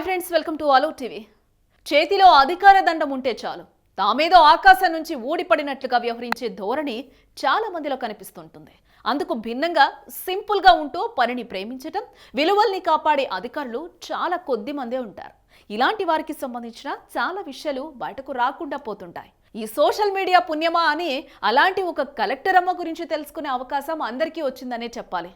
Hi friends, welcome to ఆలో TV. చేతిలో అధికార దండం ఉంటే చాలు తామేదో ఆకాశం నుంచి ఊడిపడినట్లుగా వ్యవహరించే ధోరణి చాలా మందిలో కనిపిస్తుంటుంది. అందుకు భిన్నంగా సింపుల్గా ఉంటూ పనిని ప్రేమించటం, విలువల్ని కాపాడే అధికారులు చాలా కొద్ది మందే ఉంటారు. ఇలాంటి వారికి సంబంధించిన చాలా విషయాలు బయటకు రాకుండా పోతుంటాయి. ఈ సోషల్ మీడియా పుణ్యమా అని అలాంటి ఒక కలెక్టర్ అమ్మ గురించి తెలుసుకునే అవకాశం అందరికీ వచ్చిందనే చెప్పాలి.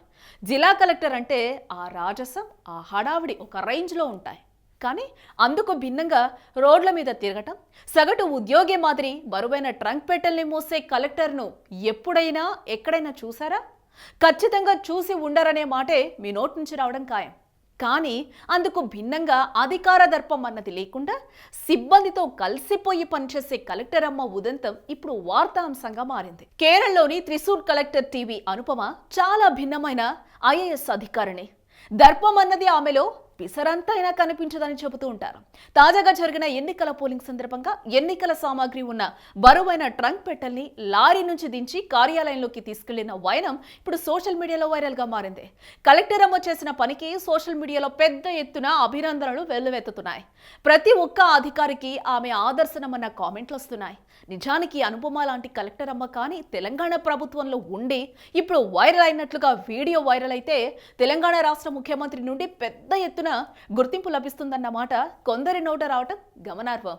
జిల్లా కలెక్టర్ అంటే ఆ రాజసం, ఆ హడావిడి ఒక రేంజ్లో ఉంటాయి. కానీ అందుకు భిన్నంగా రోడ్ల మీద తిరగటం, సగటు ఉద్యోగి మాదిరి బరువైన ట్రంక్ పెట్టెల్ని మోసే కలెక్టర్ను ఎప్పుడైనా ఎక్కడైనా చూసారా? ఖచ్చితంగా చూసి ఉండరనే మాటే మీ నోటి నుంచి రావడం ఖాయం. కానీ అందుకు భిన్నంగా అధికార దర్పం అన్నది లేకుండా సిబ్బందితో కలిసిపోయి పనిచేసే కలెక్టర్ అమ్మ ఉదంతం ఇప్పుడు వార్తాంశంగా మారింది. కేరళలోని త్రిశూర్ కలెక్టర్ టీవీ అనుపమ చాలా భిన్నమైన ఐఏఎస్ అధికారిని. దర్పం అన్నది ఆమెలో పిసరంతా అయినా కనిపించదని చెబుతూ ఉంటారు. తాజాగా జరిగిన ఎన్నికల పోలింగ్ సందర్భంగా ఎన్నికల సామాగ్రి ఉన్న బరువైన ట్రంక్ పెట్టెల్ని లారీ నుంచి దించి కార్యాలయంలోకి తీసుకెళ్లిన వైనం ఇప్పుడు సోషల్ మీడియాలో వైరల్ గా మారింది. కలెక్టర్ అమ్మ చేసిన పనికి సోషల్ మీడియాలో పెద్ద ఎత్తున అభినందనలు వెల్లువెత్తుతున్నాయి. ప్రతి ఒక్క అధికారికి ఆమె ఆదర్శనమన్న కామెంట్లు వస్తున్నాయి. నిజానికి అనుపమ లాంటి కలెక్టర్ అమ్మ కానీ తెలంగాణ ప్రభుత్వంలో ఉండి ఇప్పుడు వైరల్ అయినట్లుగా వీడియో వైరల్ అయితే తెలంగాణ రాష్ట్ర ముఖ్యమంత్రి నుండి పెద్ద ఎత్తున గుర్తింపు లభిస్తుందన్నమాట కొందరి నోట రావటం గమనార్హం.